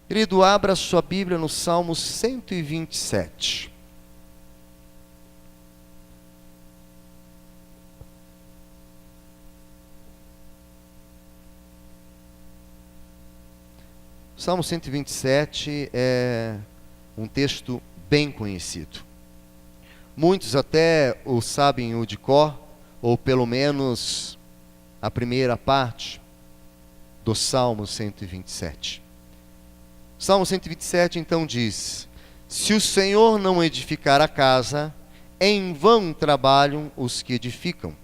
Querido, abra sua Bíblia no Salmo 127. O Salmo 127 é um texto bem conhecido. Muitos até o sabem o de cor, ou pelo menos a primeira parte do Salmo 127. O Salmo 127 então diz: se o Senhor não edificar a casa, em vão trabalham os que edificam.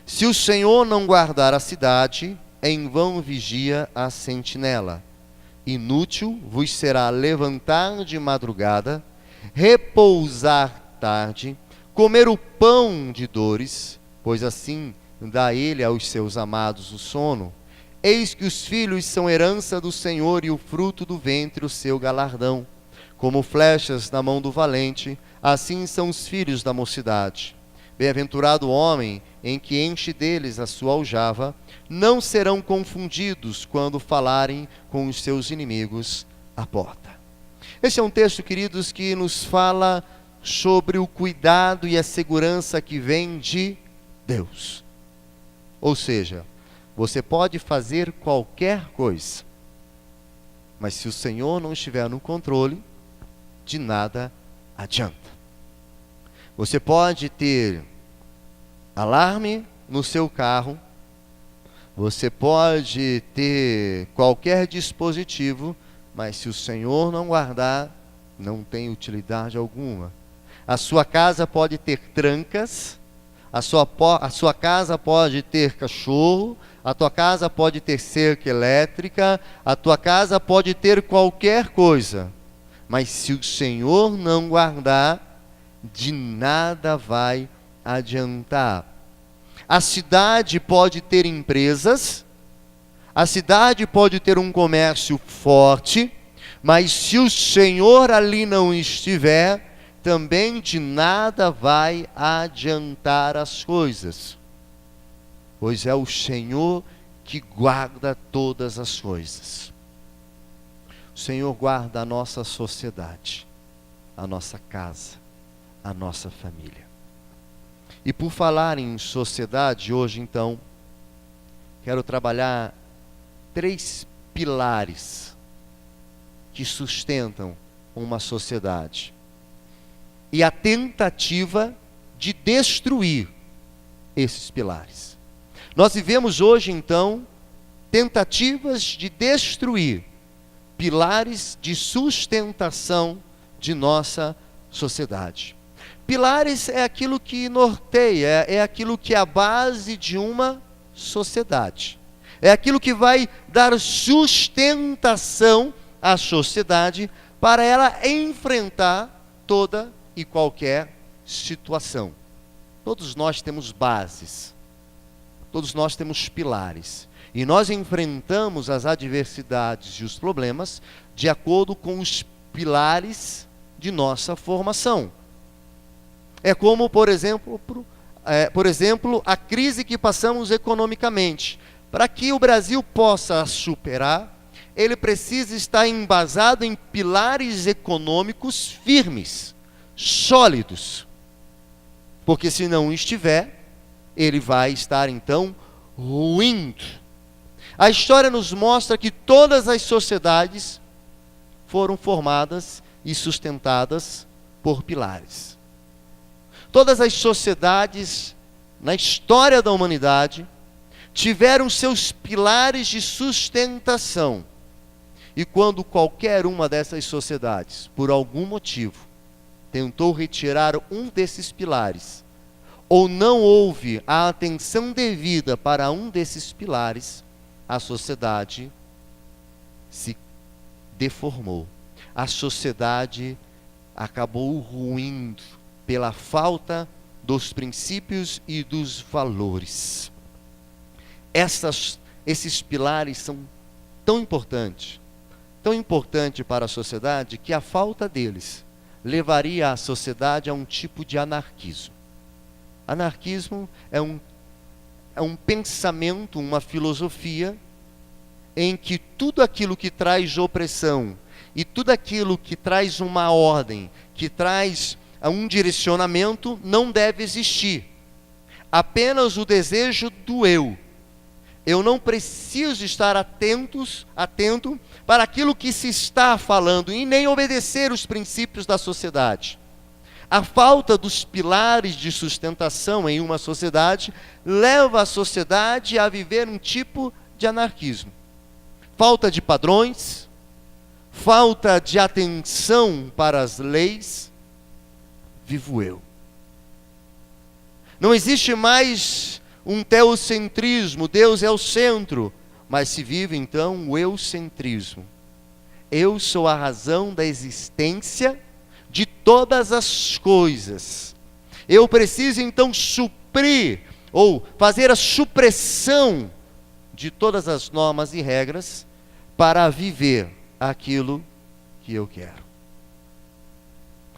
Se o Senhor não guardar a cidade, em vão vigia a sentinela. Inútil vos será levantar de madrugada, repousar tarde, comer o pão de dores, pois assim dá ele aos seus amados o sono. Eis que os filhos são herança do Senhor, e o fruto do ventre o seu galardão. Como flechas na mão do valente, assim são os filhos da mocidade. Bem-aventurado o homem em que enche deles a sua aljava, não serão confundidos quando falarem com os seus inimigos à porta. Esse é um texto, queridos, que nos fala sobre o cuidado e a segurança que vem de Deus. Ou seja, você pode fazer qualquer coisa, mas se o Senhor não estiver no controle, de nada adianta. Você pode ter alarme no seu carro, você pode ter qualquer dispositivo, mas se o Senhor não guardar, não tem utilidade alguma. A sua casa pode ter trancas, a sua casa pode ter cachorro, a tua casa pode ter cerca elétrica, a tua casa pode ter qualquer coisa, mas se o Senhor não guardar, de nada vai adiantar. A cidade pode ter empresas, a cidade pode ter um comércio forte, mas se o Senhor ali não estiver, também de nada vai adiantar as coisas. Pois é o Senhor que guarda todas as coisas. O Senhor guarda a nossa sociedade, a nossa casa, a nossa família. E por falar em sociedade, hoje então, quero trabalhar 3 pilares que sustentam uma sociedade. E a tentativa de destruir esses pilares. Nós vivemos hoje, então, tentativas de destruir pilares de sustentação de nossa sociedade. Pilares é aquilo que norteia, é aquilo que é a base de uma sociedade. É aquilo que vai dar sustentação à sociedade para ela enfrentar toda e qualquer situação. Todos nós temos bases. Todos nós temos pilares, e nós enfrentamos as adversidades e os problemas de acordo com os pilares de nossa formação. É como, por exemplo, a crise que passamos economicamente. Para que o Brasil possa superar, ele precisa estar embasado em pilares econômicos firmes, sólidos, porque se não estiver, ele vai estar então ruindo. A história nos mostra que todas as sociedades foram formadas e sustentadas por pilares. Todas as sociedades na história da humanidade tiveram seus pilares de sustentação. E quando qualquer uma dessas sociedades, por algum motivo, tentou retirar um desses pilares, ou não houve a atenção devida para um desses pilares, a sociedade se deformou. A sociedade acabou ruindo pela falta dos princípios e dos valores. Esses pilares são tão importantes para a sociedade, que a falta deles levaria a sociedade a um tipo de anarquismo. Anarquismo é um pensamento, uma filosofia em que tudo aquilo que traz opressão e tudo aquilo que traz uma ordem, que traz um direcionamento, não deve existir. Apenas o desejo do eu. Eu não preciso estar atento para aquilo que se está falando e nem obedecer os princípios da sociedade. A falta dos pilares de sustentação em uma sociedade leva a sociedade a viver um tipo de anarquismo. Falta de padrões, falta de atenção para as leis, vivo eu. Não existe mais um teocentrismo, Deus é o centro, mas se vive então o eucentrismo. Eu sou a razão da existência de todas as coisas. Eu preciso então suprir ou fazer a supressão de todas as normas e regras para viver aquilo que eu quero.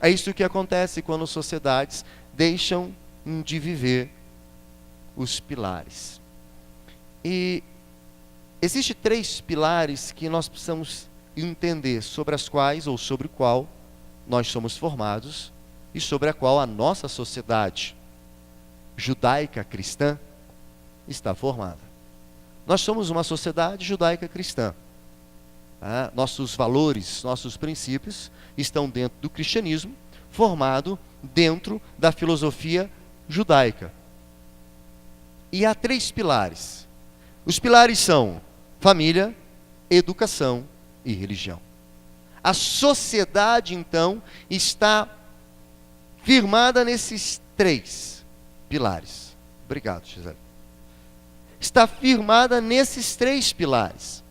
É isso que acontece quando sociedades deixam de viver os pilares. E existem 3 pilares que nós precisamos entender, sobre as quais ou sobre o qual nós somos formados e sobre a qual a nossa sociedade judaica cristã está formada. Nós somos uma sociedade judaica cristã. Nossos valores, nossos princípios estão dentro do cristianismo, formado dentro da filosofia judaica. E há 3 pilares. Os pilares são família, educação e religião. A sociedade, então, está firmada nesses 3 pilares. Obrigado, Gisele. Está firmada nesses 3 pilares.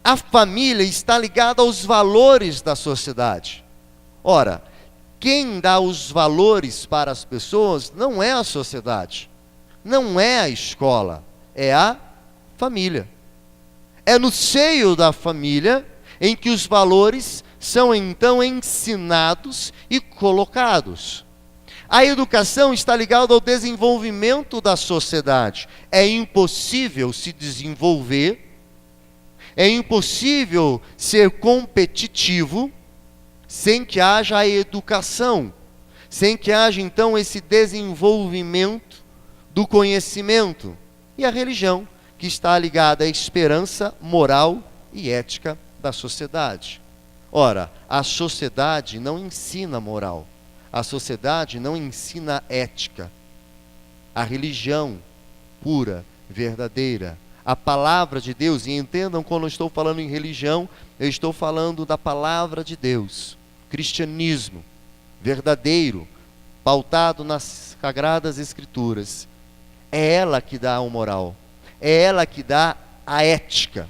A família está ligada aos valores da sociedade. Ora, quem dá os valores para as pessoas não é a sociedade, não é a escola, é a família. É no seio da família em que os valores são então ensinados e colocados. A educação está ligada ao desenvolvimento da sociedade. É impossível se desenvolver, é impossível ser competitivo sem que haja a educação, sem que haja então esse desenvolvimento do conhecimento. E a religião, que está ligada à esperança moral e ética da sociedade. Ora, a sociedade não ensina moral, a sociedade não ensina ética. A religião pura, verdadeira, a palavra de Deus, e entendam, quando eu estou falando em religião, eu estou falando da palavra de Deus, cristianismo verdadeiro, pautado nas sagradas escrituras. É ela que dá o moral, é ela que dá a ética.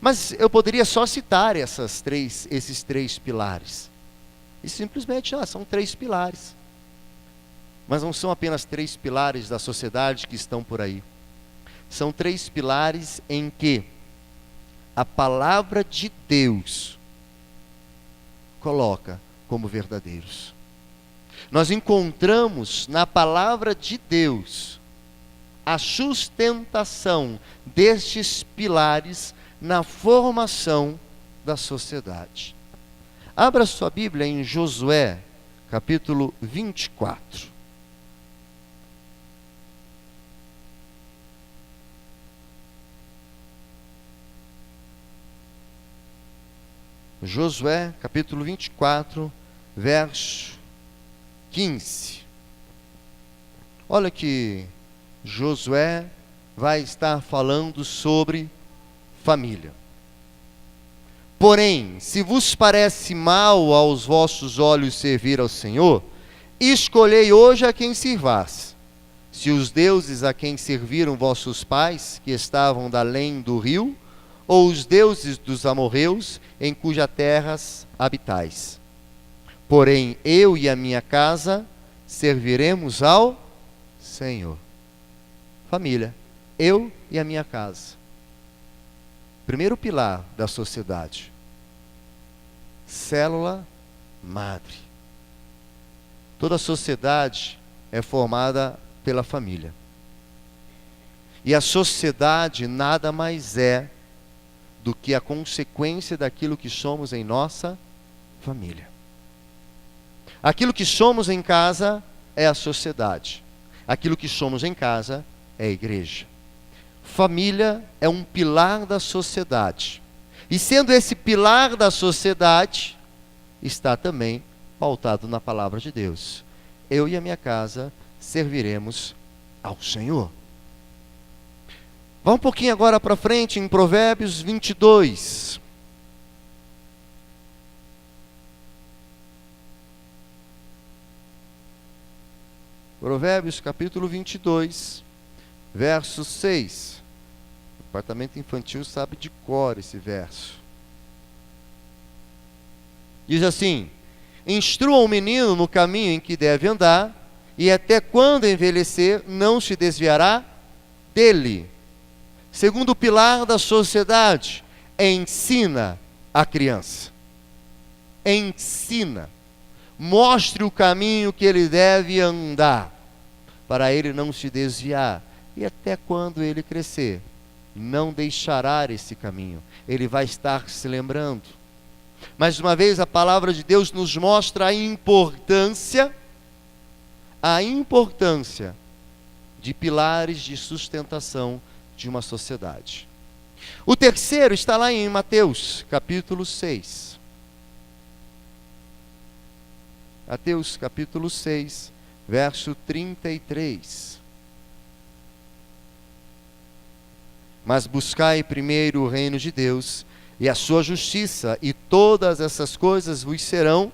Mas eu poderia só citar esses 3 pilares. E simplesmente, são 3 pilares. Mas não são apenas 3 pilares da sociedade que estão por aí. São 3 pilares em que a palavra de Deus coloca como verdadeiros. Nós encontramos na palavra de Deus a sustentação destes pilares na formação da sociedade. Abra sua Bíblia em Josué, capítulo 24. Josué, capítulo 24, verso 15. Olha que Josué vai estar falando sobre família. Porém, se vos parece mal aos vossos olhos servir ao Senhor, escolhei hoje a quem sirvais. Se os deuses a quem serviram vossos pais, que estavam da além do rio, ou os deuses dos amorreus, em cuja terras habitais. Porém, eu e a minha casa serviremos ao Senhor. Família, eu e a minha casa. Primeiro pilar da sociedade. Célula madre. Toda sociedade é formada pela família. E a sociedade nada mais é do que a consequência daquilo que somos em nossa família. Aquilo que somos em casa é a sociedade. Aquilo que somos em casa é a igreja. Família é um pilar da sociedade. E sendo esse pilar da sociedade, está também pautado na palavra de Deus. Eu e a minha casa serviremos ao Senhor. Vá um pouquinho agora para frente em Provérbios 22. Provérbios capítulo 22, verso 6. O departamento infantil sabe de cor esse verso. Diz assim: instrua o menino no caminho em que deve andar, e até quando envelhecer não se desviará dele. Segundo pilar da sociedade, ensina a criança. Ensina. Mostre o caminho que ele deve andar, para ele não se desviar. E até quando ele crescer, não deixará esse caminho. Ele vai estar se lembrando. Mais uma vez, a palavra de Deus nos mostra a importância de pilares de sustentação de uma sociedade. O terceiro está lá em Mateus, capítulo 6. Mateus, capítulo 6, verso 33. Mas buscai primeiro o reino de Deus e a sua justiça, e todas essas coisas vos serão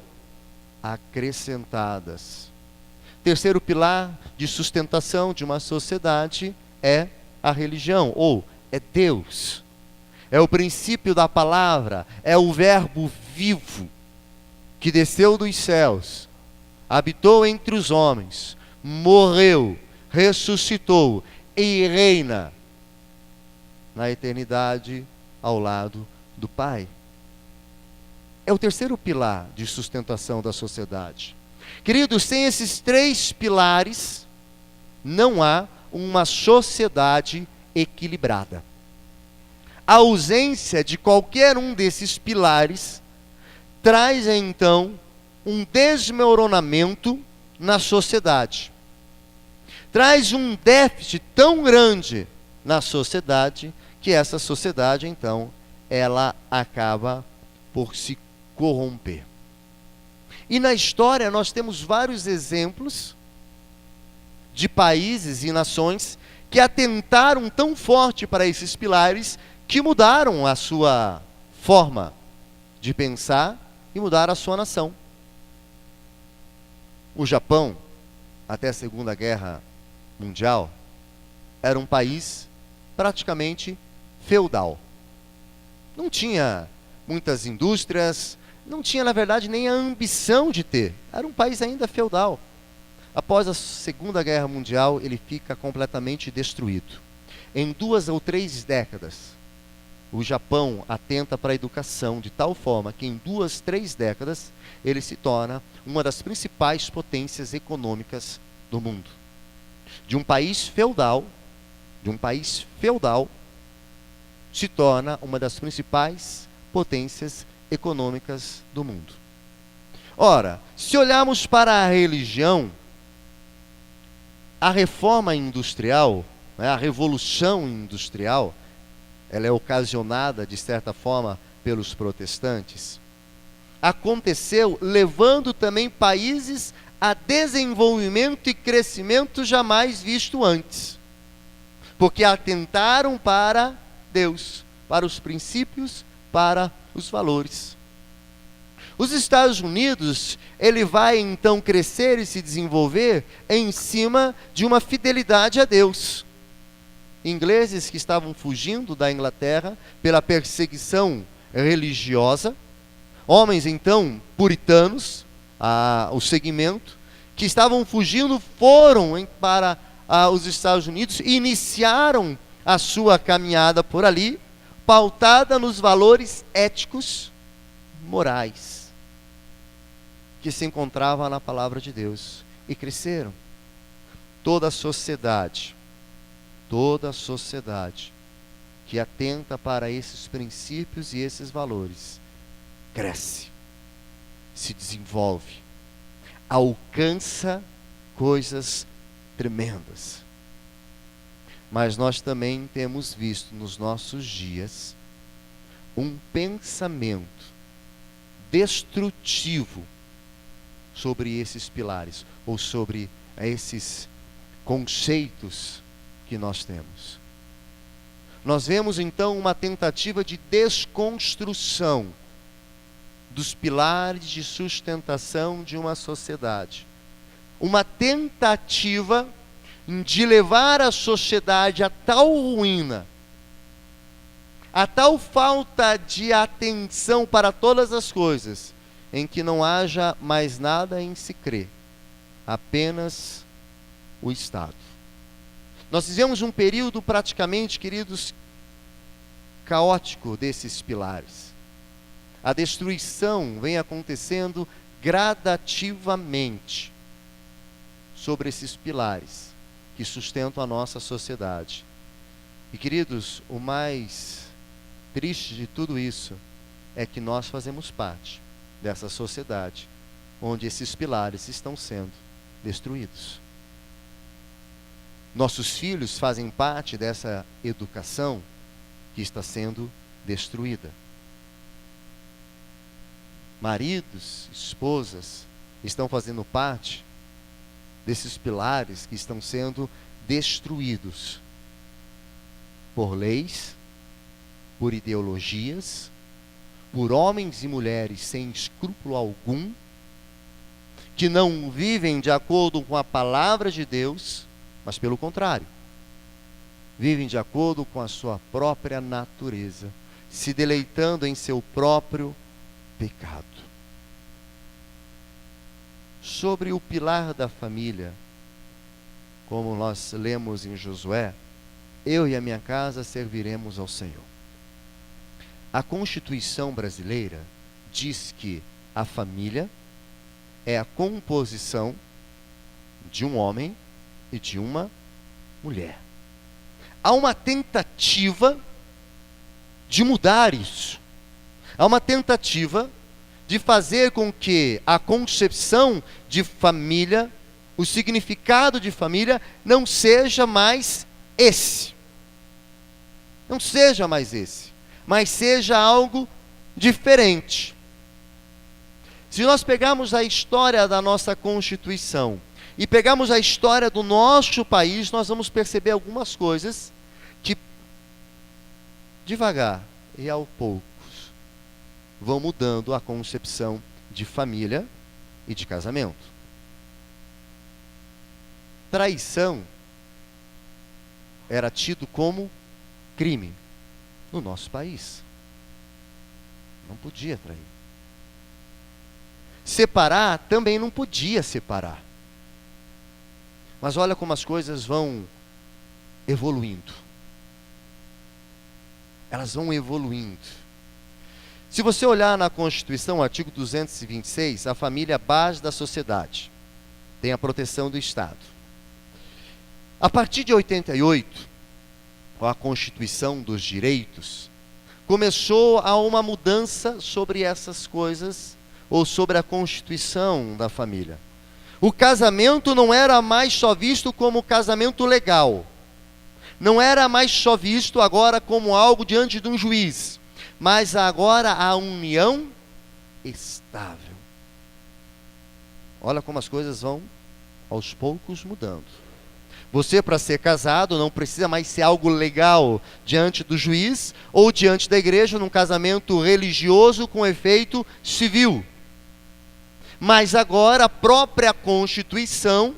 acrescentadas. Terceiro pilar de sustentação de uma sociedade é a religião, ou é Deus. É o princípio da palavra, é o verbo vivo que desceu dos céus, habitou entre os homens, morreu, ressuscitou e reina na eternidade ao lado do Pai. É o terceiro pilar de sustentação da sociedade. Queridos, sem esses três pilares, não há uma sociedade equilibrada. A ausência de qualquer um desses pilares traz então um desmoronamento na sociedade. Traz um déficit tão grande na sociedade que essa sociedade então ela acaba por se corromper. E na história nós temos vários exemplos de países e nações que atentaram tão forte para esses pilares que mudaram a sua forma de pensar e mudaram a sua nação. O Japão, até a Segunda Guerra Mundial, era um país praticamente feudal. Não tinha muitas indústrias, não tinha, na verdade, nem a ambição de ter. Era um país ainda feudal. Após a Segunda Guerra Mundial, ele fica completamente destruído. Em 2 ou 3 décadas, o Japão atenta para a educação de tal forma que em 2, 3 décadas, ele se torna uma das principais potências econômicas do mundo. De um país feudal, se torna uma das principais potências econômicas do mundo. Ora, se olharmos para a religião, a reforma industrial, a revolução industrial, ela é ocasionada, de certa forma, pelos protestantes. Aconteceu levando também países a desenvolvimento e crescimento jamais visto antes. Porque atentaram para Deus, para os princípios, para os valores. Os Estados Unidos, ele vai então crescer e se desenvolver em cima de uma fidelidade a Deus. Ingleses que estavam fugindo da Inglaterra pela perseguição religiosa, homens então puritanos, o segmento, que estavam fugindo, foram para os Estados Unidos e iniciaram a sua caminhada por ali, pautada nos valores éticos, morais, que se encontravam na palavra de Deus, e cresceram. Toda a sociedade que atenta para esses princípios e esses valores, cresce, se desenvolve, alcança coisas tremendas. Mas nós também temos visto nos nossos dias um pensamento destrutivo sobre esses pilares, ou sobre esses conceitos que nós temos. Nós vemos então uma tentativa de desconstrução dos pilares de sustentação de uma sociedade. Uma tentativa de levar a sociedade a tal ruína, a tal falta de atenção para todas as coisas, em que não haja mais nada em se crer, apenas o Estado. Nós vivemos um período praticamente, queridos, caótico desses pilares. A destruição vem acontecendo gradativamente sobre esses pilares que sustentam a nossa sociedade. E, queridos, o mais triste de tudo isso é que nós fazemos parte dessa sociedade onde esses pilares estão sendo destruídos. Nossos filhos fazem parte dessa educação que está sendo destruída. Maridos, esposas estão fazendo parte desses pilares que estão sendo destruídos por leis, por ideologias, por homens e mulheres sem escrúpulo algum, que não vivem de acordo com a palavra de Deus, mas pelo contrário, vivem de acordo com a sua própria natureza, se deleitando em seu próprio pecado. Sobre o pilar da família, como nós lemos em Josué, eu e a minha casa serviremos ao Senhor. A Constituição brasileira diz que a família é a composição de um homem e de uma mulher. Há uma tentativa de mudar isso. Há uma tentativa de fazer com que a concepção de família, o significado de família, não seja mais esse. Não seja mais esse, mas seja algo diferente. Se nós pegarmos a história da nossa Constituição e pegarmos a história do nosso país, nós vamos perceber algumas coisas que, devagar e ao poucos, vão mudando a concepção de família e de casamento. Traição era tido como crime no nosso país. Não podia trair. Separar também não podia separar. Mas olha como as coisas vão evoluindo. Elas vão evoluindo. Se você olhar na Constituição, artigo 226, a família é a base da sociedade. Tem a proteção do Estado. A partir de 88, com a Constituição dos Direitos, começou a uma mudança sobre essas coisas, ou sobre a constituição da família. O casamento não era mais só visto como casamento legal. Não era mais só visto agora como algo diante de um juiz. Mas agora a união estável. Olha como as coisas vão aos poucos mudando. Você, para ser casado, não precisa mais ser algo legal diante do juiz ou diante da igreja, num casamento religioso com efeito civil. Mas agora a própria Constituição,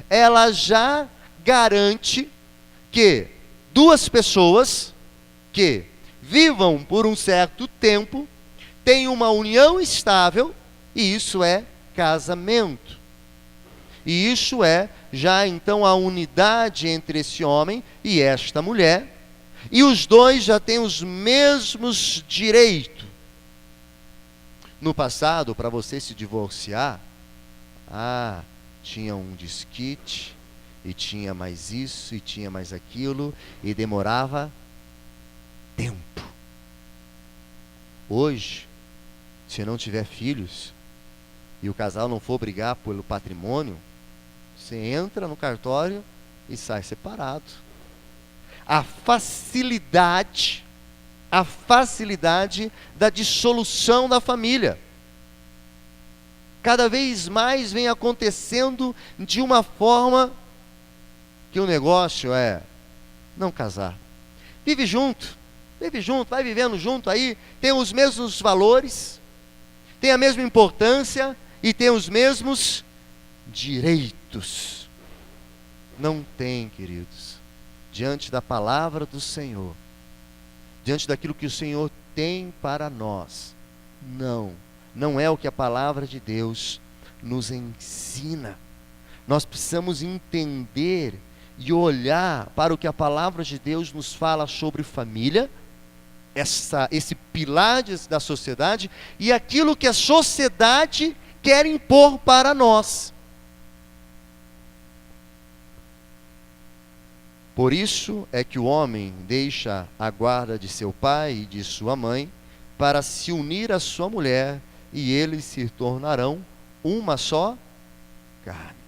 ela já garante que duas pessoas que vivam por um certo tempo tenham uma união estável, e isso é casamento. E isso é já então a unidade entre esse homem e esta mulher, e os dois já têm os mesmos direitos. No passado, para você se divorciar, tinha um desquite, e tinha mais isso, e tinha mais aquilo, e demorava tempo. Hoje, se não tiver filhos e o casal não for brigar pelo patrimônio, você entra no cartório e sai separado. A facilidade da dissolução da família cada vez mais vem acontecendo de uma forma que o negócio é não casar. Vive junto, vai vivendo junto aí, tem os mesmos valores, tem a mesma importância e tem os mesmos direitos. Não tem, queridos. Diante da palavra do Senhor, diante daquilo que o Senhor tem para nós, não é o que a palavra de Deus nos ensina. Nós precisamos entender e olhar para o que a palavra de Deus nos fala sobre família, esse pilar da sociedade, e aquilo que a sociedade quer impor para nós. Por isso é que o homem deixa a guarda de seu pai e de sua mãe para se unir à sua mulher, e eles se tornarão uma só carne.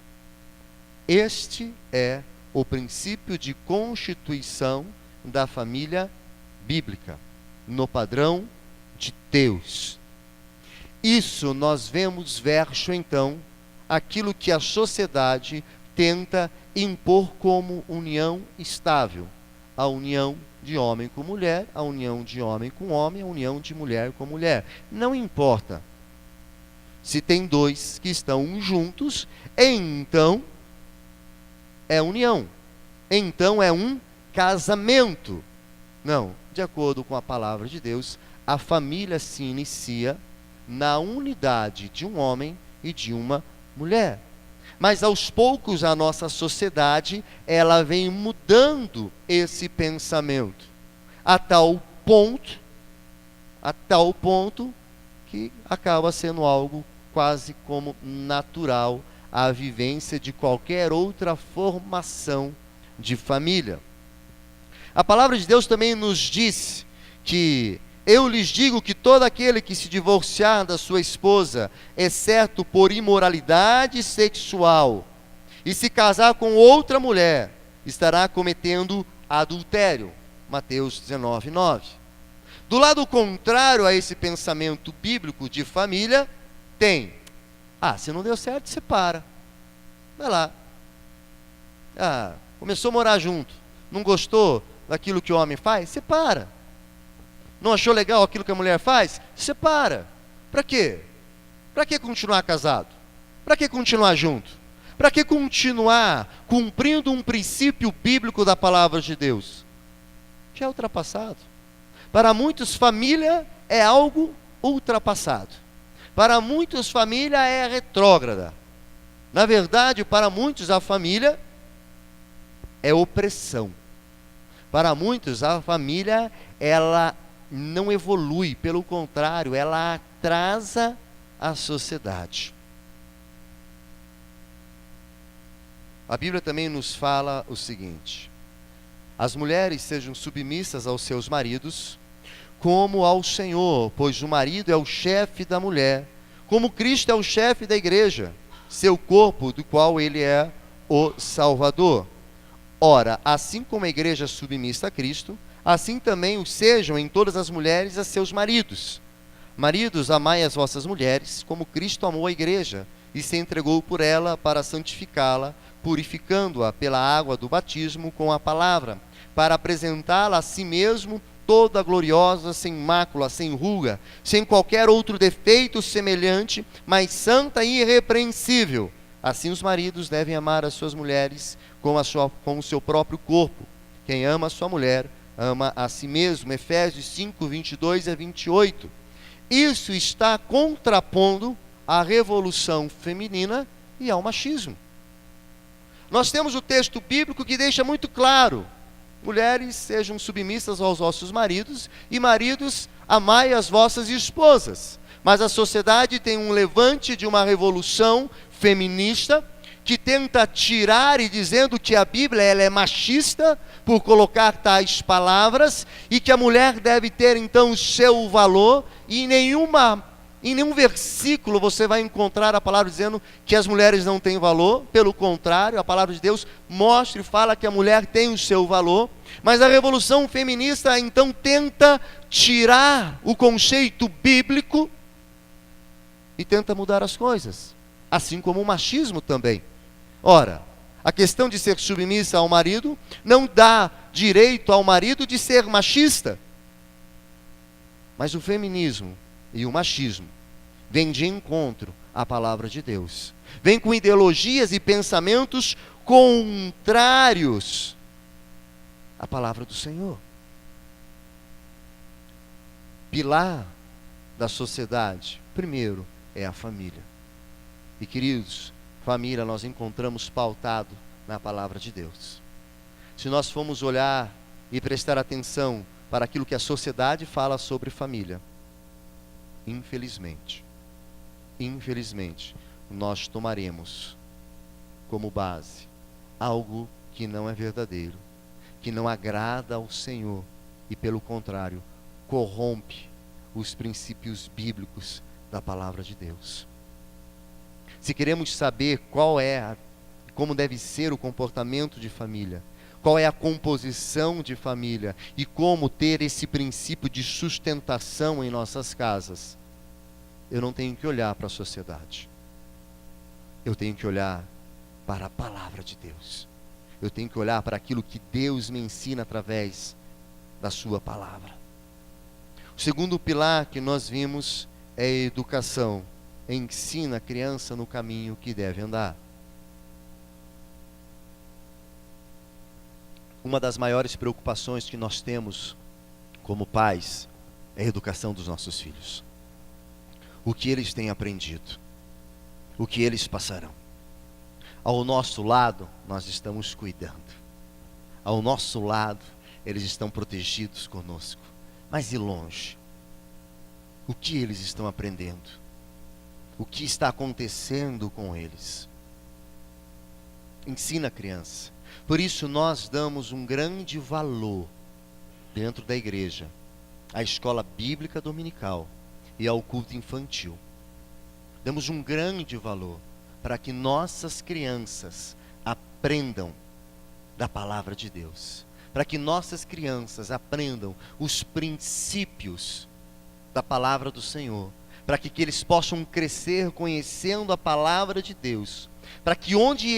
Este é o princípio de constituição da família bíblica, no padrão de Deus. Isso nós vemos verso então, aquilo que a sociedade tenta impor como união estável. A união de homem com mulher, a união de homem com homem, a união de mulher com mulher. Não importa. Se tem dois que estão juntos, então é união. Então é um casamento. Não, de acordo com a palavra de Deus, a família se inicia na unidade de um homem e de uma mulher. Mas aos poucos a nossa sociedade, ela vem mudando esse pensamento a tal ponto que acaba sendo algo quase como natural a vivência de qualquer outra formação de família. A palavra de Deus também nos diz que eu lhes digo que todo aquele que se divorciar da sua esposa, exceto por imoralidade sexual, e se casar com outra mulher, estará cometendo adultério. Mateus 19:9. Do lado contrário a esse pensamento bíblico de família, tem: se não deu certo, separa. Vai lá. Começou a morar junto, não gostou daquilo que o homem faz? Separa. Não achou legal aquilo que a mulher faz? Separa. Para quê? Para que continuar casado? Para que continuar junto? Para que continuar cumprindo um princípio bíblico da palavra de Deus? Já é ultrapassado. Para muitos, família é algo ultrapassado. Para muitos, família é retrógrada. Na verdade, para muitos, a família é opressão. Para muitos, a família, ela não evolui, pelo contrário, ela atrasa a sociedade. A Bíblia também nos fala o seguinte: as mulheres sejam submissas aos seus maridos, como ao Senhor, pois o marido é o chefe da mulher, como Cristo é o chefe da igreja, seu corpo, do qual ele é o Salvador. Ora, assim como a igreja é submissa a Cristo, assim também o sejam em todas as mulheres a seus maridos. Maridos, amai as vossas mulheres, como Cristo amou a igreja, e se entregou por ela para santificá-la, purificando-a pela água do batismo com a palavra, para apresentá-la a si mesmo toda gloriosa, sem mácula, sem ruga, sem qualquer outro defeito semelhante, mas santa e irrepreensível. Assim os maridos devem amar as suas mulheres como o seu próprio corpo. Quem ama a sua mulher, ama a si mesmo. Efésios 5, 22 a 28. Isso está contrapondo à revolução feminina e ao machismo. Nós temos o texto bíblico que deixa muito claro: mulheres, sejam submissas aos vossos maridos, e maridos, amai as vossas esposas. Mas a sociedade tem um levante de uma revolução feminista que tenta tirar e dizendo que a Bíblia ela é machista por colocar tais palavras e que a mulher deve ter então o seu valor, e em nenhum versículo você vai encontrar a palavra dizendo que as mulheres não têm valor. Pelo contrário, a palavra de Deus mostra e fala que a mulher tem o seu valor. Mas a revolução feminista então tenta tirar o conceito bíblico e tenta mudar as coisas, assim como o machismo também. Ora, a questão de ser submissa ao marido não dá direito ao marido de ser machista. Mas o feminismo e o machismo vêm de encontro à palavra de Deus. Vêm com ideologias e pensamentos contrários à palavra do Senhor. Pilar da sociedade, primeiro, é a família. E queridos, família nós encontramos pautado na palavra de Deus. Se nós formos olhar e prestar atenção para aquilo que a sociedade fala sobre família, infelizmente, nós tomaremos como base algo que não é verdadeiro, que não agrada ao Senhor e, pelo contrário, corrompe os princípios bíblicos da palavra de Deus. Se queremos saber como deve ser o comportamento de família, qual é a composição de família e como ter esse princípio de sustentação em nossas casas, eu não tenho que olhar para a sociedade. Eu tenho que olhar para a palavra de Deus. Eu tenho que olhar para aquilo que Deus me ensina através da sua palavra. O segundo pilar que nós vimos é a educação. Ensina a criança no caminho que deve andar. Uma das maiores preocupações que nós temos como pais é a educação dos nossos filhos. O que eles têm aprendido, o que eles passarão. Ao nosso lado, nós estamos cuidando. Ao nosso lado, eles estão protegidos conosco. Mas e longe? O que eles estão aprendendo? O que está acontecendo com eles? Ensina a criança. Por isso nós damos um grande valor dentro da igreja à escola bíblica dominical e ao culto infantil. Damos um grande valor para que nossas crianças aprendam da palavra de Deus, para que nossas crianças aprendam os princípios da palavra do Senhor, para que eles possam crescer conhecendo a palavra de Deus, para que onde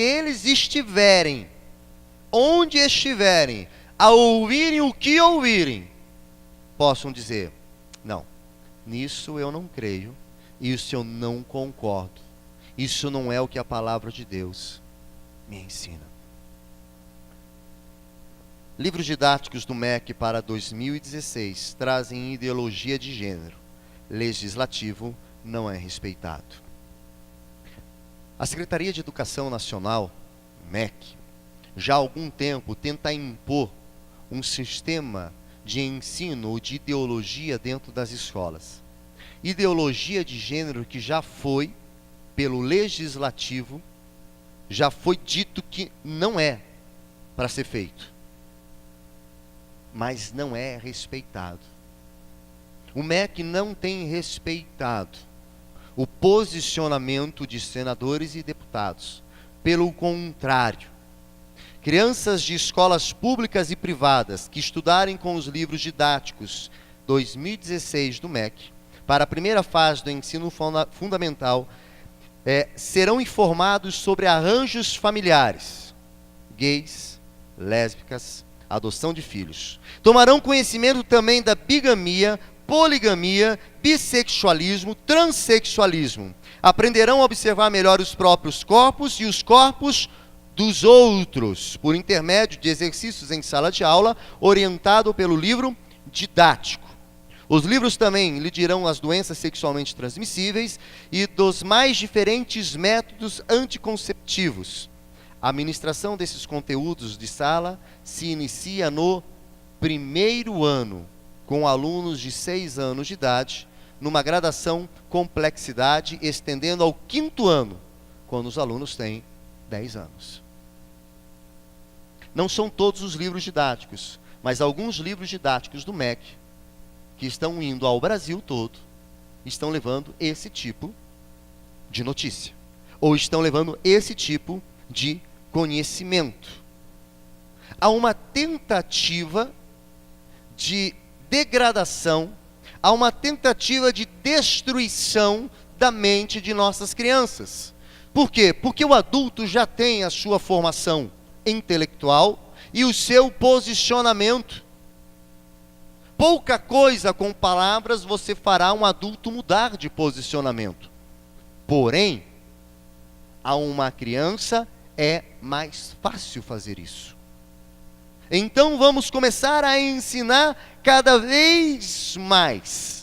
estiverem, a ouvirem o que ouvirem, possam dizer: não, nisso eu não creio, isso eu não concordo, isso não é o que a palavra de Deus me ensina. Livros didáticos do MEC para 2016 trazem ideologia de gênero. Legislativo não é respeitado. A Secretaria de Educação Nacional, MEC, já há algum tempo tenta impor um sistema de ensino ou de ideologia dentro das escolas. Ideologia de gênero que já foi, pelo legislativo, já foi dito que não é para ser feito, mas não é respeitado. O MEC não tem respeitado o posicionamento de senadores e deputados. Pelo contrário, crianças de escolas públicas e privadas que estudarem com os livros didáticos 2016 do MEC, para a primeira fase do ensino fundamental, serão informados sobre arranjos familiares, gays, lésbicas, adoção de filhos. Tomarão conhecimento também da bigamia, poligamia, bissexualismo, transexualismo. Aprenderão a observar melhor os próprios corpos e os corpos dos outros, por intermédio de exercícios em sala de aula, orientado pelo livro didático. Os livros também lhe dirão as doenças sexualmente transmissíveis e dos mais diferentes métodos anticonceptivos. A ministração desses conteúdos de sala se inicia no primeiro ano, com alunos de 6 anos de idade, numa gradação complexidade, estendendo ao 5º ano, quando os alunos têm 10 anos. Não são todos os livros didáticos, mas alguns livros didáticos do MEC, que estão indo ao Brasil todo, estão levando esse tipo de notícia. Ou estão levando esse tipo de conhecimento. Há uma tentativa de degradação, há uma tentativa de destruição da mente de nossas crianças. Por quê? Porque o adulto já tem a sua formação intelectual e o seu posicionamento. Pouca coisa com palavras você fará um adulto mudar de posicionamento. Porém, a uma criança é mais fácil fazer isso. Então vamos começar a ensinar cada vez mais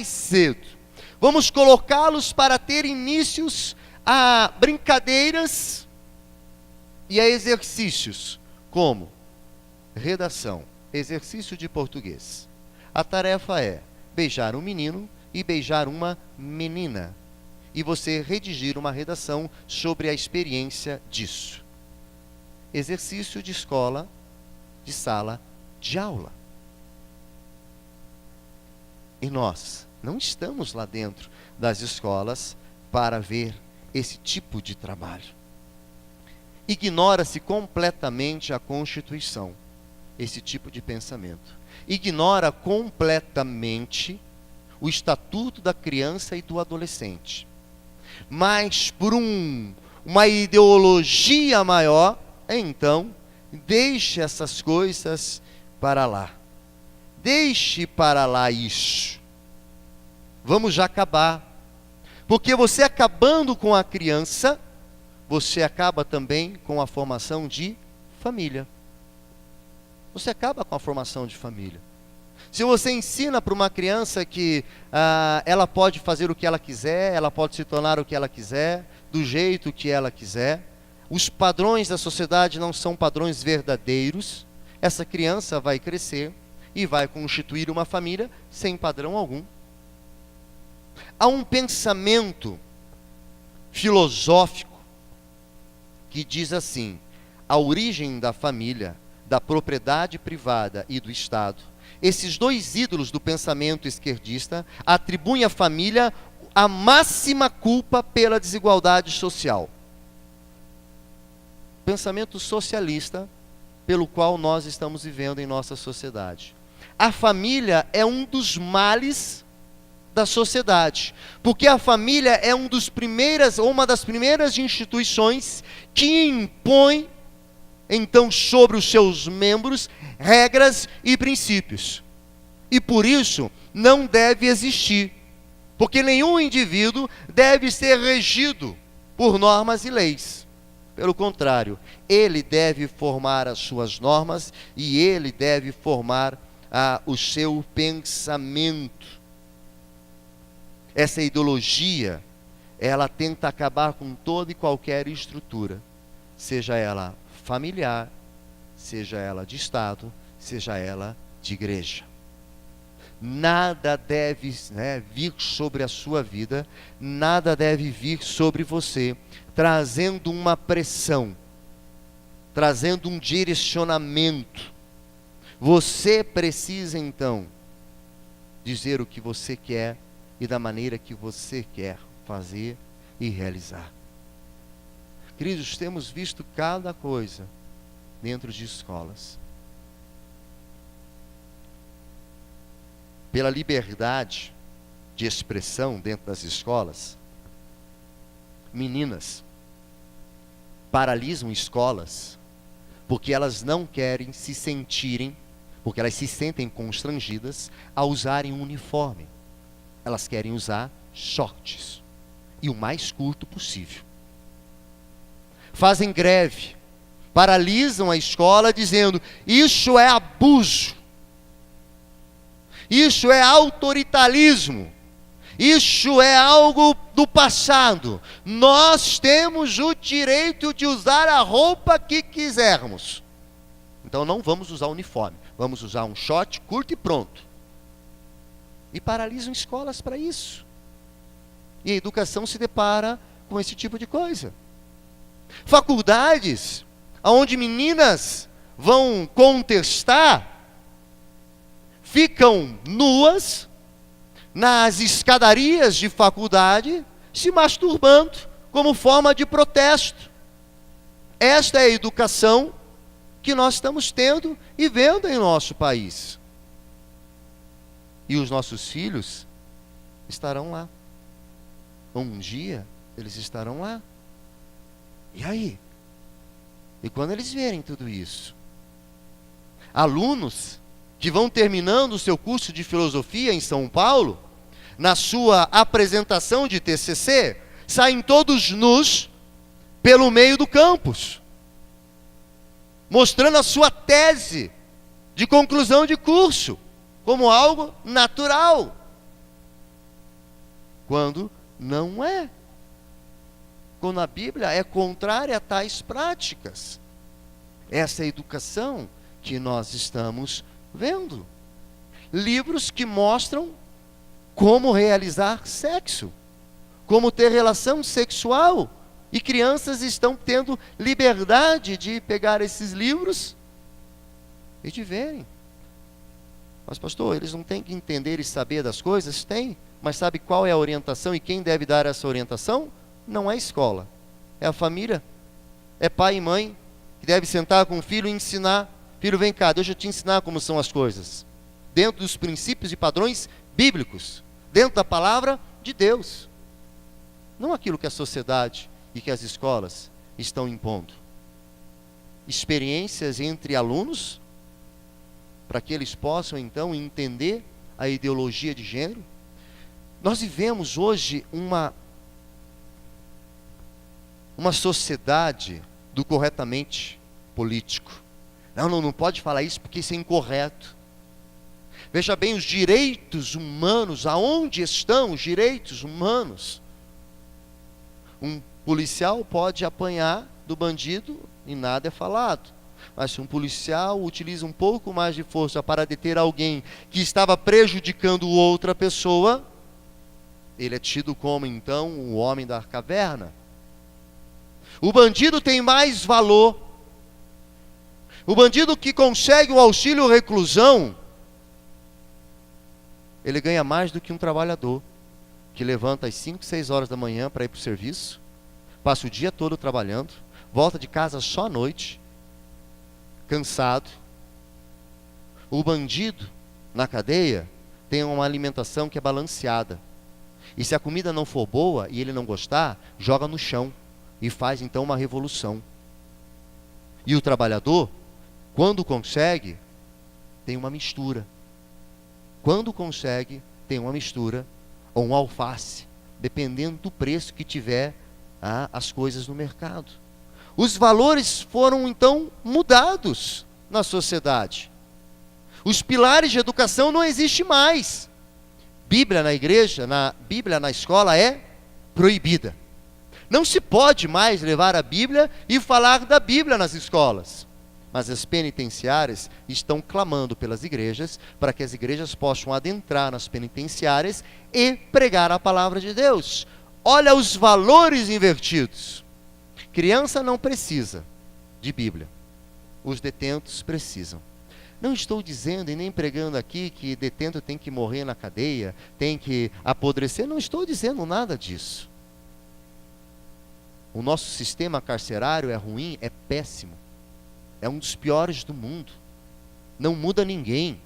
cedo. Vamos colocá-los para ter inícios a brincadeiras e a exercícios, como redação, exercício de português. A tarefa é beijar um menino e beijar uma menina. E você redigir uma redação sobre a experiência disso. Exercício de escola, de sala, de aula. E nós não estamos lá dentro das escolas para ver esse tipo de trabalho. Ignora-se completamente a Constituição, esse tipo de pensamento. Ignora completamente o Estatuto da Criança e do Adolescente. Mas por uma ideologia maior, então, deixe essas coisas para lá. Deixe para lá isso. Vamos já acabar. Porque você acabando com a criança, você acaba também com a formação de família. Você acaba com a formação de família. Se você ensina para uma criança que ela pode fazer o que ela quiser, ela pode se tornar o que ela quiser, do jeito que ela quiser, os padrões da sociedade não são padrões verdadeiros, essa criança vai crescer e vai constituir uma família sem padrão algum. Há um pensamento filosófico que diz assim: a origem da família, da propriedade privada e do Estado. Esses dois ídolos do pensamento esquerdista atribuem à família a máxima culpa pela desigualdade social. Pensamento socialista pelo qual nós estamos vivendo em nossa sociedade. A família é um dos males da sociedade, porque a família é uma das primeiras instituições que impõe então sobre os seus membros regras e princípios. E por isso não deve existir, porque nenhum indivíduo deve ser regido por normas e leis. Pelo contrário, ele deve formar as suas normas e ele deve formar o seu pensamento. Essa ideologia, ela tenta acabar com toda e qualquer estrutura, seja ela familiar, seja ela de Estado, seja ela de igreja. Nada deve vir sobre a sua vida, nada deve vir sobre você, trazendo uma pressão, trazendo um direcionamento. Você precisa então dizer o que você quer e da maneira que você quer fazer e realizar. Queridos, temos visto cada coisa dentro de escolas. Pela liberdade de expressão dentro das escolas, meninas paralisam escolas porque elas não querem se sentirem, porque elas se sentem constrangidas a usarem um uniforme. Elas querem usar shorts e o mais curto possível. Fazem greve, paralisam a escola dizendo: isso é abuso, isso é autoritarismo, isso é algo do passado. Nós temos o direito de usar a roupa que quisermos. Então não vamos usar uniforme, vamos usar um short curto e pronto. E paralisam escolas para isso. E a educação se depara com esse tipo de coisa. Faculdades onde meninas vão contestar, ficam nuas nas escadarias de faculdade, se masturbando como forma de protesto. Esta é a educação que nós estamos tendo e vendo em nosso país. E os nossos filhos estarão lá. Um dia eles estarão lá. E aí? E quando eles verem tudo isso? Alunos que vão terminando o seu curso de filosofia em São Paulo, na sua apresentação de TCC, saem todos nus pelo meio do campus, mostrando a sua tese de conclusão de curso, como algo natural, quando não é. Quando a Bíblia é contrária a tais práticas. Essa é a educação que nós estamos vendo. Livros que mostram como realizar sexo, como ter relação sexual, e crianças estão tendo liberdade de pegar esses livros e de verem. Mas pastor, eles não têm que entender e saber das coisas? Tem, mas sabe qual é a orientação e quem deve dar essa orientação? Não é a escola, é a família, é pai e mãe, que deve sentar com o filho e ensinar. Filho, vem cá, deixa eu te ensinar como são as coisas, dentro dos princípios e padrões bíblicos, dentro da palavra de Deus, não aquilo que a sociedade e que as escolas estão impondo. Experiências entre alunos, para que eles possam então entender a ideologia de gênero. Nós vivemos hoje uma sociedade do corretamente político. Não pode falar isso porque isso é incorreto. Veja bem, os direitos humanos, aonde estão os direitos humanos? Um policial pode apanhar do bandido e nada é falado. Mas se um policial utiliza um pouco mais de força para deter alguém que estava prejudicando outra pessoa, ele é tido como então o homem da caverna. O bandido tem mais valor. O bandido que consegue o auxílio reclusão, ele ganha mais do que um trabalhador que levanta às 5, 6 horas da manhã para ir para o serviço, passa o dia todo trabalhando, volta de casa só à noite, cansado. O bandido na cadeia tem uma alimentação que é balanceada. E se a comida não for boa e ele não gostar, joga no chão e faz então uma revolução. E o trabalhador, quando consegue, tem uma mistura. Quando consegue, tem uma mistura ou um alface, dependendo do preço que tiver as coisas no mercado. Os valores foram então mudados na sociedade. Os pilares de educação não existem mais. Bíblia na igreja, Bíblia na escola é proibida. Não se pode mais levar a Bíblia e falar da Bíblia nas escolas. Mas as penitenciárias estão clamando pelas igrejas, para que as igrejas possam adentrar nas penitenciárias e pregar a palavra de Deus. Olha os valores invertidos. Criança não precisa de Bíblia. Os detentos precisam. Não estou dizendo e nem pregando aqui que detento tem que morrer na cadeia, tem que apodrecer. Não estou dizendo nada disso. O nosso sistema carcerário é ruim, é péssimo. É um dos piores do mundo. Não muda ninguém.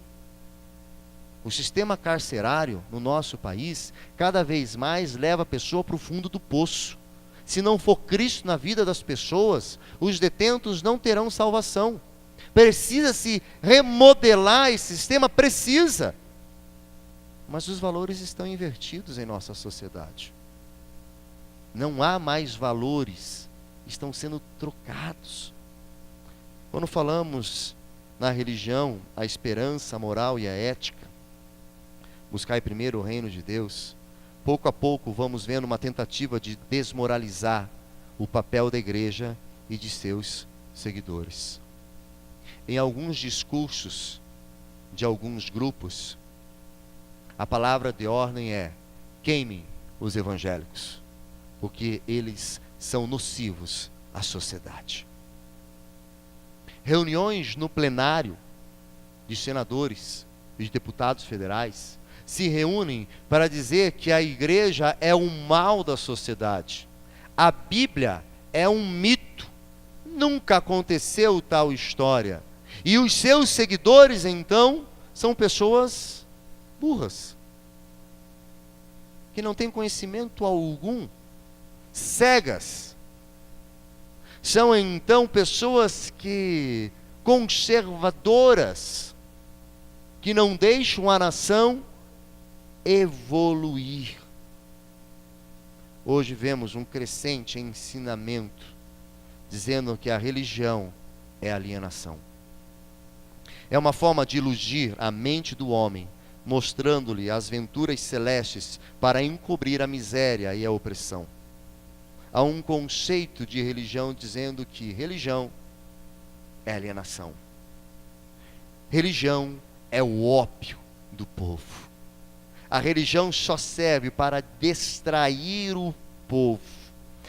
O sistema carcerário no nosso país, cada vez mais leva a pessoa para o fundo do poço. Se não for Cristo na vida das pessoas, os detentos não terão salvação. Precisa se remodelar esse sistema, precisa. Mas os valores estão invertidos em nossa sociedade. Não há mais valores, estão sendo trocados. Quando falamos na religião, a esperança, a moral e a ética, buscai primeiro o reino de Deus, pouco a pouco vamos vendo uma tentativa de desmoralizar o papel da igreja e de seus seguidores. Em alguns discursos de alguns grupos, a palavra de ordem é: queimem os evangélicos, porque eles são nocivos a sociedade. Reuniões no plenário de senadores e de deputados federais se reúnem para dizer que a igreja é o mal da sociedade. A Bíblia é um mito. Nunca aconteceu tal história. E os seus seguidores, então, são pessoas burras, que não têm conhecimento algum, cegas. São, então, pessoas conservadoras, que não deixam a nação evoluir. Hoje vemos um crescente ensinamento dizendo que a religião é alienação. É uma forma de iludir a mente do homem, mostrando-lhe as venturas celestes para encobrir a miséria e a opressão. Há um conceito de religião dizendo que religião é alienação. Religião é o ópio do povo. A religião só serve para distrair o povo.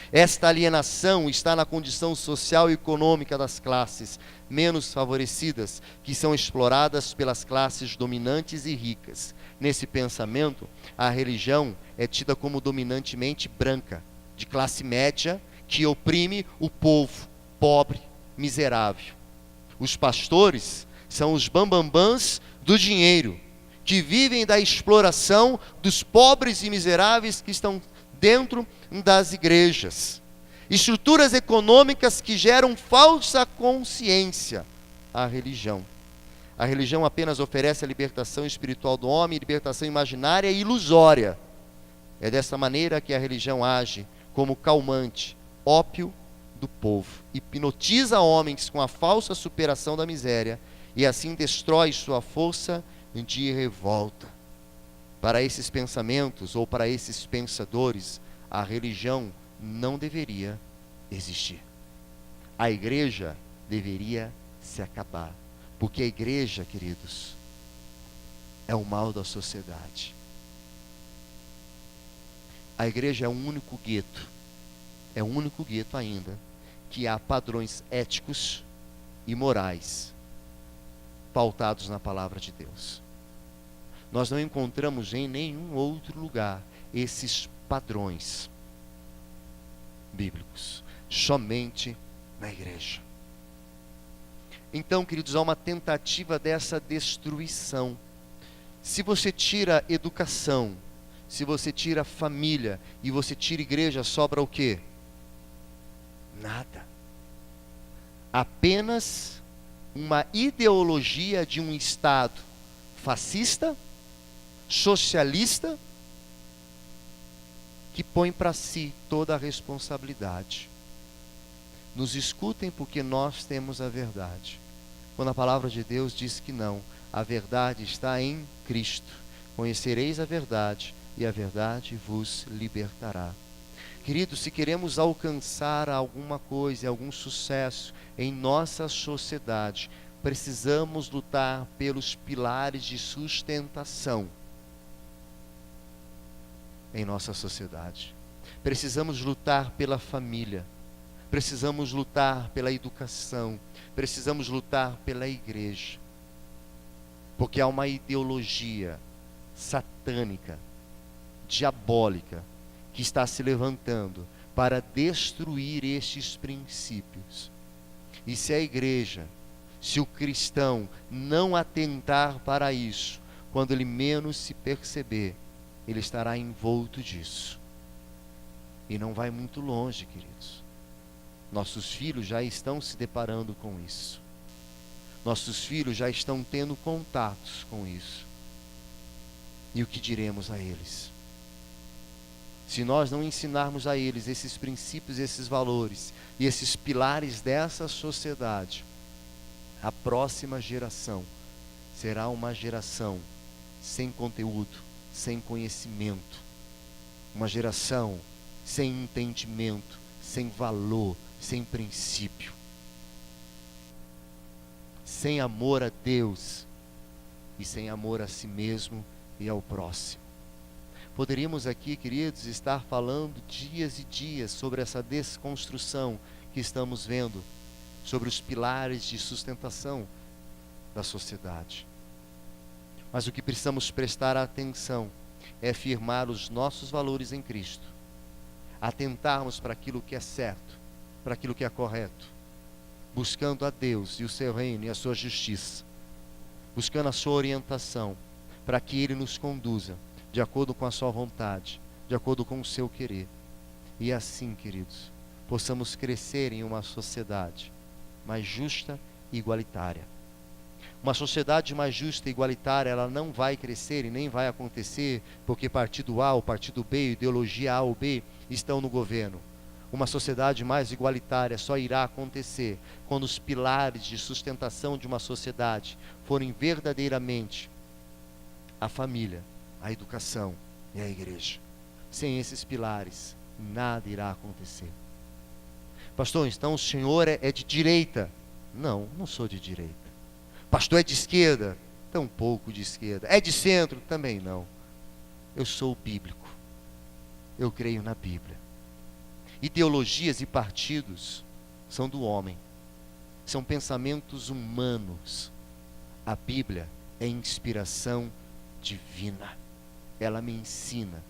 Esta alienação está na condição social e econômica das classes menos favorecidas, que são exploradas pelas classes dominantes e ricas. Nesse pensamento, a religião é tida como dominantemente branca, de classe média, que oprime o povo pobre, miserável. Os pastores são os bambambãs do dinheiro, que vivem da exploração dos pobres e miseráveis que estão dentro das igrejas. Estruturas econômicas que geram falsa consciência à religião. A religião apenas oferece a libertação espiritual do homem, libertação imaginária e ilusória. É dessa maneira que a religião age como calmante, ópio do povo. Hipnotiza homens com a falsa superação da miséria e assim destrói sua força de revolta. Para esses pensamentos ou para esses pensadores, a religião não deveria existir. A igreja deveria se acabar. Porque a igreja, queridos, é o mal da sociedade. A igreja é o único gueto, é o único gueto ainda, que há padrões éticos e morais pautados na palavra de Deus. Nós não encontramos em nenhum outro lugar esses padrões bíblicos, somente na igreja. Então, queridos, há uma tentativa dessa destruição. Se você tira educação, se você tira família e você tira igreja, sobra o quê? Nada. Apenas uma ideologia de um Estado fascista, socialista, que põe para si toda a responsabilidade. Nos escutem porque nós temos a verdade. Quando a palavra de Deus diz que não, a verdade está em Cristo. Conhecereis a verdade e a verdade vos libertará. Queridos, se queremos alcançar alguma coisa, algum sucesso em nossa sociedade, precisamos lutar pelos pilares de sustentação em nossa sociedade. Precisamos lutar pela família, precisamos lutar pela educação, precisamos lutar pela igreja, porque há uma ideologia satânica, diabólica, que está se levantando para destruir estes princípios. E se a igreja, se o cristão não atentar para isso, quando ele menos se perceber, ele estará envolto disso. E não vai muito longe, queridos. Nossos filhos já estão se deparando com isso. Nossos filhos já estão tendo contatos com isso. E o que diremos a eles? Se nós não ensinarmos a eles esses princípios, esses valores e esses pilares dessa sociedade, a próxima geração será uma geração sem conteúdo, sem conhecimento, uma geração sem entendimento, sem valor, sem princípio, sem amor a Deus e sem amor a si mesmo e ao próximo. Poderíamos aqui, queridos, estar falando dias e dias sobre essa desconstrução que estamos vendo sobre os pilares de sustentação da sociedade. Mas o que precisamos prestar atenção é firmar os nossos valores em Cristo, atentarmos para aquilo que é certo, para aquilo que é correto, buscando a Deus e o seu reino e a sua justiça, buscando a sua orientação, para que Ele nos conduza de acordo com a sua vontade, de acordo com o seu querer. E assim, queridos, possamos crescer em uma sociedade mais justa e igualitária. Uma sociedade mais justa e igualitária, ela não vai crescer e nem vai acontecer porque partido A ou partido B, ideologia A ou B estão no governo. Uma sociedade mais igualitária só irá acontecer quando os pilares de sustentação de uma sociedade forem verdadeiramente a família, a educação e a igreja. Sem esses pilares, nada irá acontecer. Pastor, então o senhor é de direita? Não, não sou de direita. Pastor, é de esquerda? Tão pouco de esquerda. É de centro? Também não. Eu sou bíblico. Eu creio na Bíblia. Ideologias e partidos são do homem. São pensamentos humanos. A Bíblia é inspiração divina. Ela me ensina,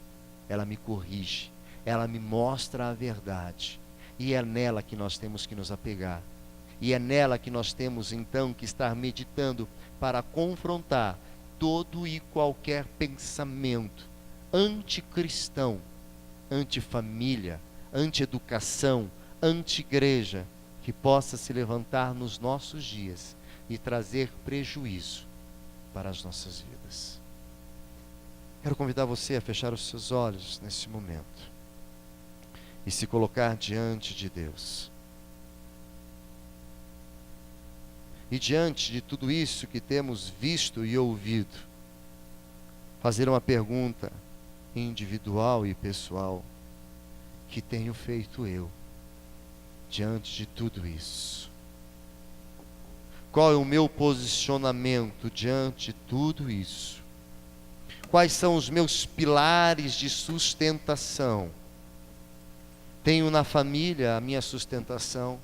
ela me corrige, ela me mostra a verdade. E é nela que nós temos que nos apegar. E é nela que nós temos então que estar meditando para confrontar todo e qualquer pensamento anticristão, antifamília, anti-educação, anti-igreja, que possa se levantar nos nossos dias e trazer prejuízo para as nossas vidas. Quero convidar você a fechar os seus olhos nesse momento e se colocar diante de Deus. E diante de tudo isso que temos visto e ouvido, fazer uma pergunta individual e pessoal: que tenho feito eu diante de tudo isso? Qual é o meu posicionamento diante de tudo isso? Quais são os meus pilares de sustentação? Tenho na família a minha sustentação,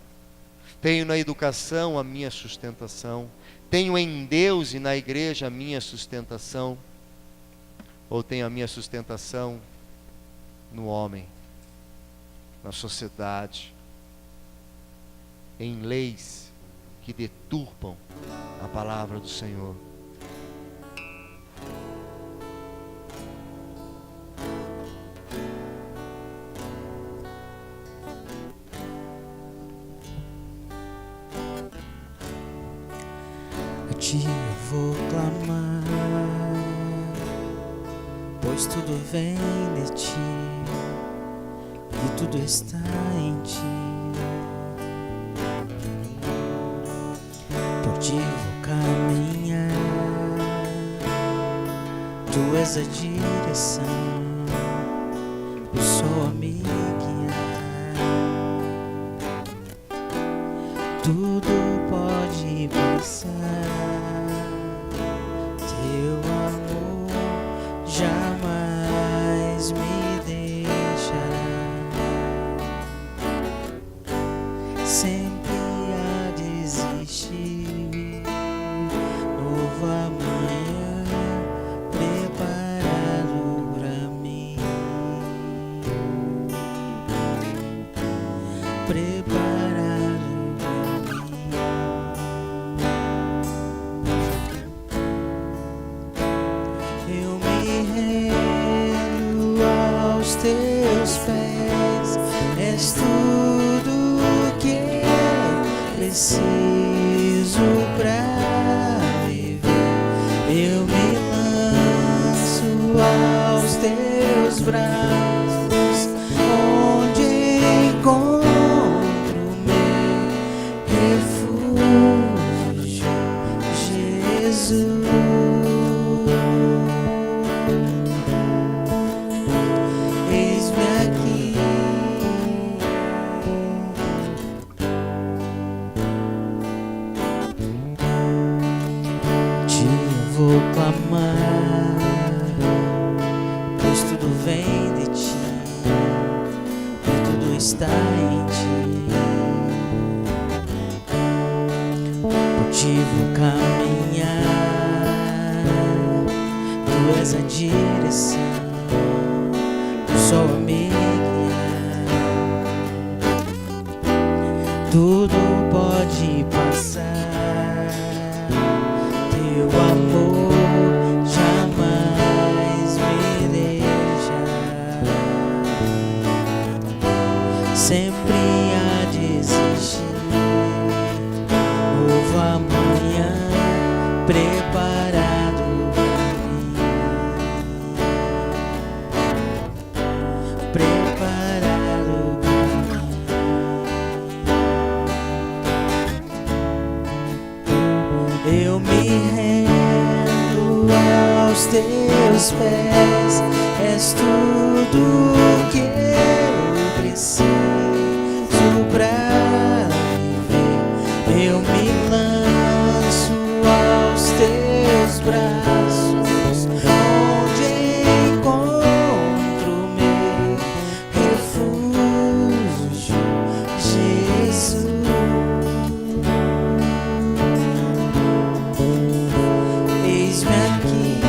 tenho na educação a minha sustentação, tenho em Deus e na igreja a minha sustentação, ou tenho a minha sustentação no homem, na sociedade, em leis que deturpam a palavra do Senhor? A ti eu vou clamar, pois tudo vem de ti e tudo está em ti. Por ti vou caminhar, tu és a direção, o sol a me guiar. Tudo pode passar, teu amor jamais me deixará. Sempre há de existir novo amanhã preparado pra mim, preparado pra mim. Eu me rendo aos teus pés, és tudo que preciso pra viver. Eu me lanço aos teus braços, onde encontro meu refúgio, Jesus. Eis-me aqui, te vou clamar, pois tudo vem de ti e tudo está em ti. vou caminhar, tu és a direção, o sol a me guiar. Tudo pode passar, teu amor jamais me deixar. Sempre há de existir novo amanhã preparado pra mim, preparado pra mim. Eu me rendo aos teus pés, és tudo que eu preciso pra viver. Eu me lanço aos teus braços, onde encontro meu refúgio, Jesus. Eis-me aqui,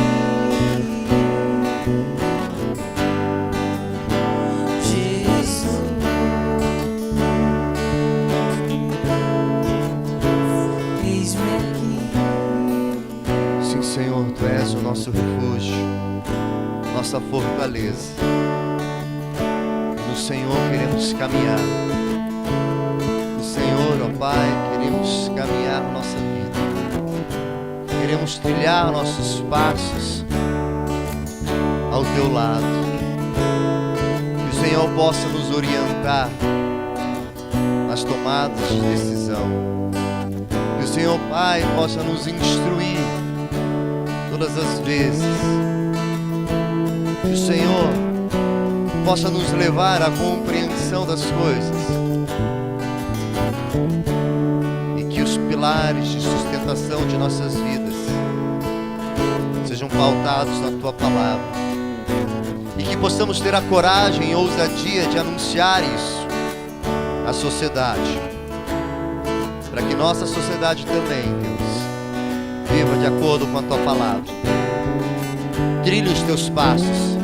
Jesus. Eis-me aqui. Sim, Senhor, Tu és o nosso refúgio, nossa fortaleza. E no Senhor queremos caminhar. No Senhor, ó Pai, queremos caminhar nossa vida. Queremos trilhar nossos passos ao Teu lado. Que o Senhor possa nos orientar nas tomadas de decisão. Que o Senhor, Pai, possa nos instruir todas as vezes. Que o Senhor possa nos levar à compreensão das coisas. E que os pilares de sustentação de nossas vidas sejam pautados na Tua palavra. E que possamos ter a coragem e ousadia de anunciar isso à sociedade. Para que nossa sociedade também, Deus, viva de acordo com a Tua palavra. Trilhe os Teus passos.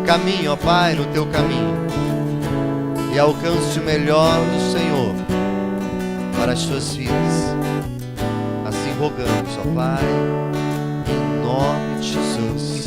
Caminhe, ó Pai, no Teu caminho. E alcance o melhor do Senhor para as suas vidas. Assim rogamos, ó Pai, em nome de Jesus.